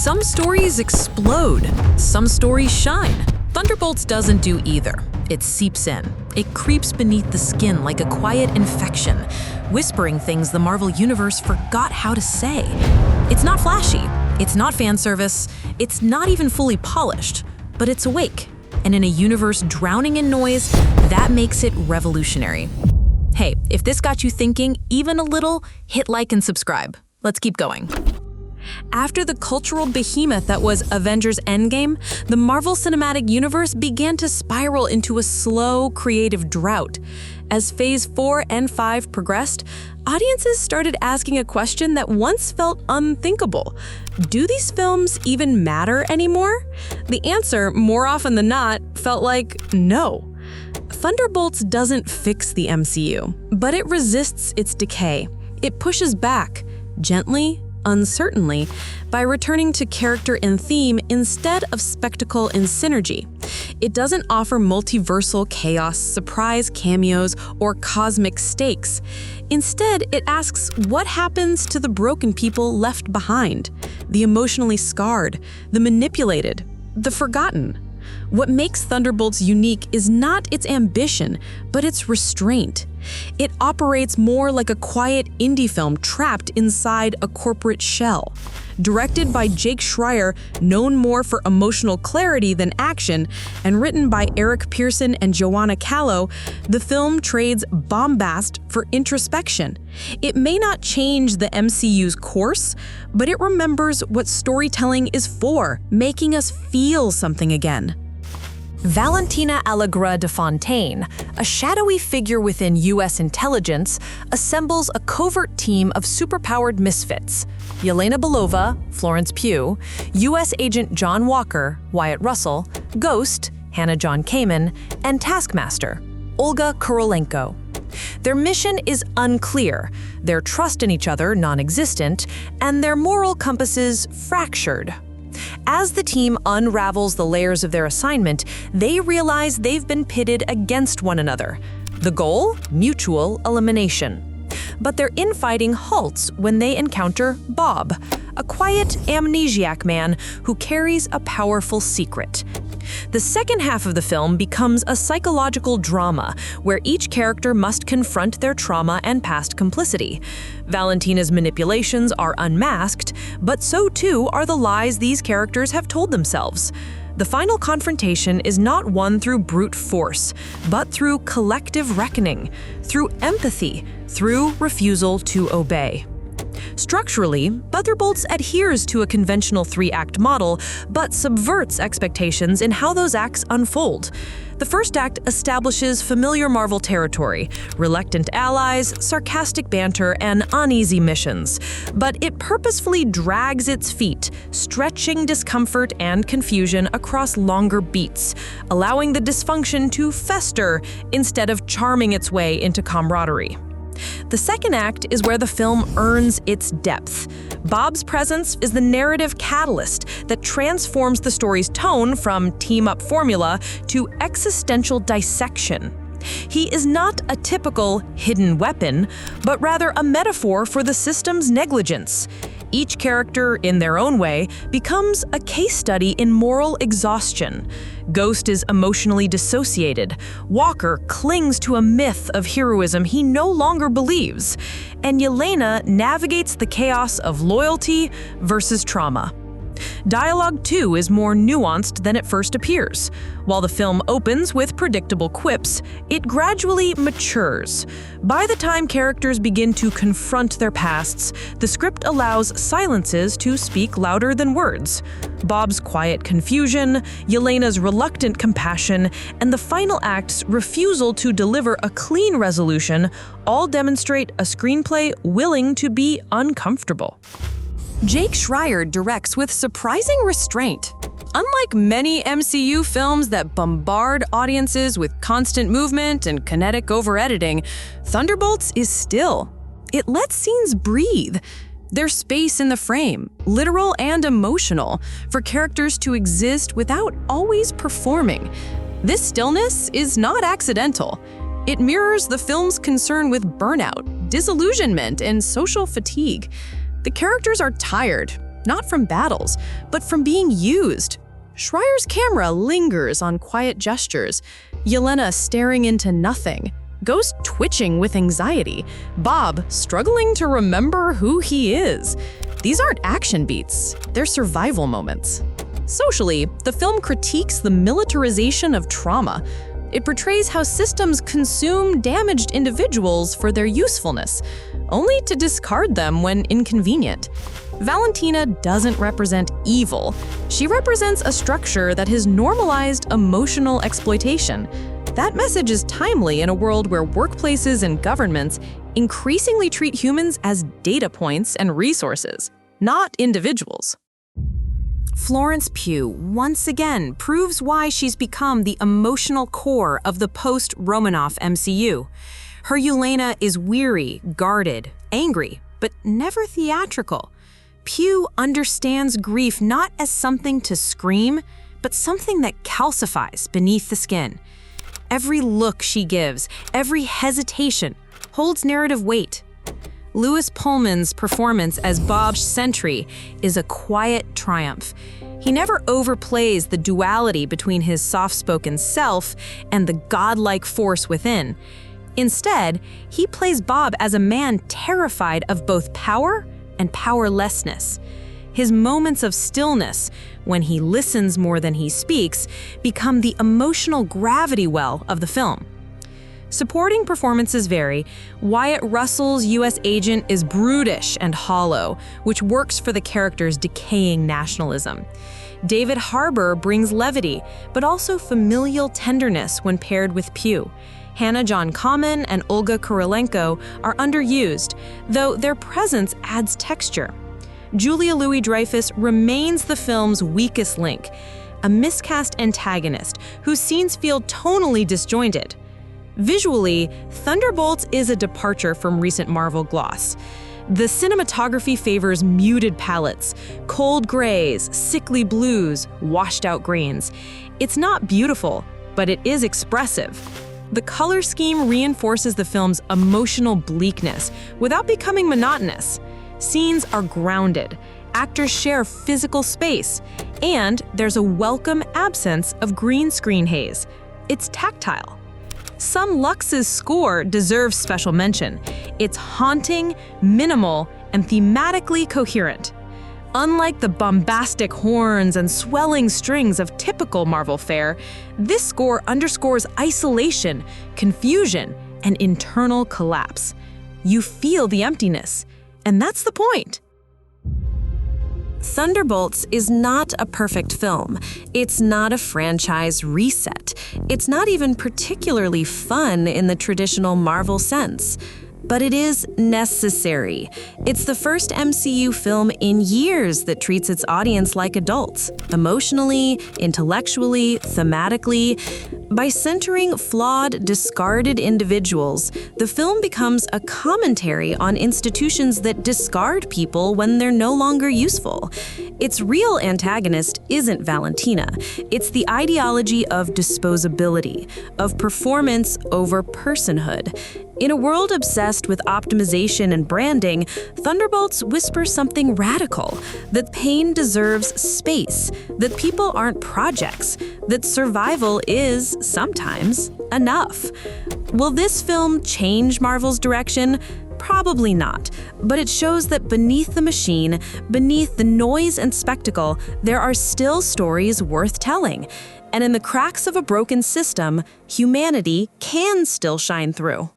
Some stories explode, some stories shine. Thunderbolts doesn't do either. It seeps in. It creeps beneath the skin like a quiet infection, whispering things the Marvel Universe forgot how to say. It's not flashy, it's not fan service, it's not even fully polished, but it's awake. And in a universe drowning in noise, that makes it revolutionary. Hey, if this got you thinking even a little, hit like and subscribe. Let's keep going. After the cultural behemoth that was Avengers Endgame, the Marvel Cinematic Universe began to spiral into a slow, creative drought. As Phase 4 and 5 progressed, audiences started asking a question that once felt unthinkable. Do these films even matter anymore? The answer, more often than not, felt like no. Thunderbolts doesn't fix the MCU, but it resists its decay. It pushes back, gently, uncertainly, by returning to character and theme instead of spectacle and synergy. It doesn't offer multiversal chaos, surprise cameos, or cosmic stakes. Instead, it asks what happens to the broken people left behind, the emotionally scarred, the manipulated, the forgotten. What makes Thunderbolts unique is not its ambition, but its restraint. It operates more like a quiet indie film trapped inside a corporate shell. Directed by Jake Schreier, known more for emotional clarity than action, and written by Eric Pearson and Joanna Callow, the film trades bombast for introspection. It may not change the MCU's course, but it remembers what storytelling is for, making us feel something again. Valentina Allegra de Fontaine, a shadowy figure within U.S. intelligence, assembles a covert team of superpowered misfits: Yelena Belova, Florence Pugh, U.S. agent John Walker, Wyatt Russell, Ghost, Hannah John Kamen, and Taskmaster, Olga Kurylenko. Their mission is unclear, their trust in each other non-existent, and their moral compasses fractured. As the team unravels the layers of their assignment, they realize they've been pitted against one another. The goal? Mutual elimination. But their infighting halts when they encounter Bob, a quiet, amnesiac man who carries a powerful secret. The second half of the film becomes a psychological drama where each character must confront their trauma and past complicity. Valentina's manipulations are unmasked, but so too are the lies these characters have told themselves. The final confrontation is not won through brute force, but through collective reckoning, through empathy, through refusal to obey. Structurally, Thunderbolts adheres to a conventional three-act model, but subverts expectations in how those acts unfold. The first act establishes familiar Marvel territory, reluctant allies, sarcastic banter, and uneasy missions. But it purposefully drags its feet, stretching discomfort and confusion across longer beats, allowing the dysfunction to fester instead of charming its way into camaraderie. The second act is where the film earns its depth. Bob's presence is the narrative catalyst that transforms the story's tone from team-up formula to existential dissection. He is not a typical hidden weapon, but rather a metaphor for the system's negligence. Each character, in their own way, becomes a case study in moral exhaustion. Ghost is emotionally dissociated. Walker clings to a myth of heroism he no longer believes. And Yelena navigates the chaos of loyalty versus trauma. Dialogue, too, is more nuanced than it first appears. While the film opens with predictable quips, it gradually matures. By the time characters begin to confront their pasts, the script allows silences to speak louder than words. Bob's quiet confusion, Yelena's reluctant compassion, and the final act's refusal to deliver a clean resolution all demonstrate a screenplay willing to be uncomfortable. Jake Schreier directs with surprising restraint. Unlike many MCU films that bombard audiences with constant movement and kinetic over-editing, Thunderbolts is still. It lets scenes breathe. There's space in the frame, literal and emotional, for characters to exist without always performing. This stillness is not accidental. It mirrors the film's concern with burnout, disillusionment, and social fatigue. The characters are tired. not from battles, but from being used. Schreier's camera lingers on quiet gestures, Yelena staring into nothing, Ghost twitching with anxiety, Bob struggling to remember who he is. These aren't action beats, they're survival moments. Socially, the film critiques the militarization of trauma. It portrays how systems consume damaged individuals for their usefulness, only to discard them when inconvenient. Valentina doesn't represent evil. She represents a structure that has normalized emotional exploitation. That message is timely in a world where workplaces and governments increasingly treat humans as data points and resources, not individuals. Florence Pugh once again proves why she's become the emotional core of the post-Romanoff MCU. Her Yelena is weary, guarded, angry, but never theatrical. Pugh understands grief not as something to scream, but something that calcifies beneath the skin. Every look she gives, every hesitation, holds narrative weight. Lewis Pullman's performance as Bob Sentry is a quiet triumph. He never overplays the duality between his soft-spoken self and the godlike force within. Instead, he plays Bob as a man terrified of both power and powerlessness. His moments of stillness, when he listens more than he speaks, become the emotional gravity well of the film. Supporting performances vary. Wyatt Russell's U.S. agent is brutish and hollow, which works for the character's decaying nationalism. David Harbour brings levity, but also familial tenderness when paired with Pugh. Hannah John Kamen and Olga Kurylenko are underused, though their presence adds texture. Julia Louis-Dreyfus remains the film's weakest link, a miscast antagonist whose scenes feel tonally disjointed. Visually, Thunderbolts is a departure from recent Marvel gloss. The cinematography favors muted palettes, cold grays, sickly blues, washed-out greens. It's not beautiful, but it is expressive. The color scheme reinforces the film's emotional bleakness without becoming monotonous. Scenes are grounded, actors share physical space, and there's a welcome absence of green screen haze. It's tactile. Some Lux's score deserves special mention. It's haunting, minimal, and thematically coherent. Unlike the bombastic horns and swelling strings of typical Marvel fare, this score underscores isolation, confusion, and internal collapse. You feel the emptiness, and that's the point. Thunderbolts is not a perfect film. It's not a franchise reset. It's not even particularly fun in the traditional Marvel sense. But it is necessary. It's the first MCU film in years that treats its audience like adults, emotionally, intellectually, thematically. By centering flawed, discarded individuals, the film becomes a commentary on institutions that discard people when they're no longer useful. Its real antagonist isn't Valentina. It's the ideology of disposability, of performance over personhood. In a world obsessed with optimization and branding, Thunderbolts whispers something radical: that pain deserves space, that people aren't projects, that survival is, sometimes, enough. Will this film change Marvel's direction? Probably not, but it shows that beneath the machine, beneath the noise and spectacle, there are still stories worth telling. And in the cracks of a broken system, humanity can still shine through.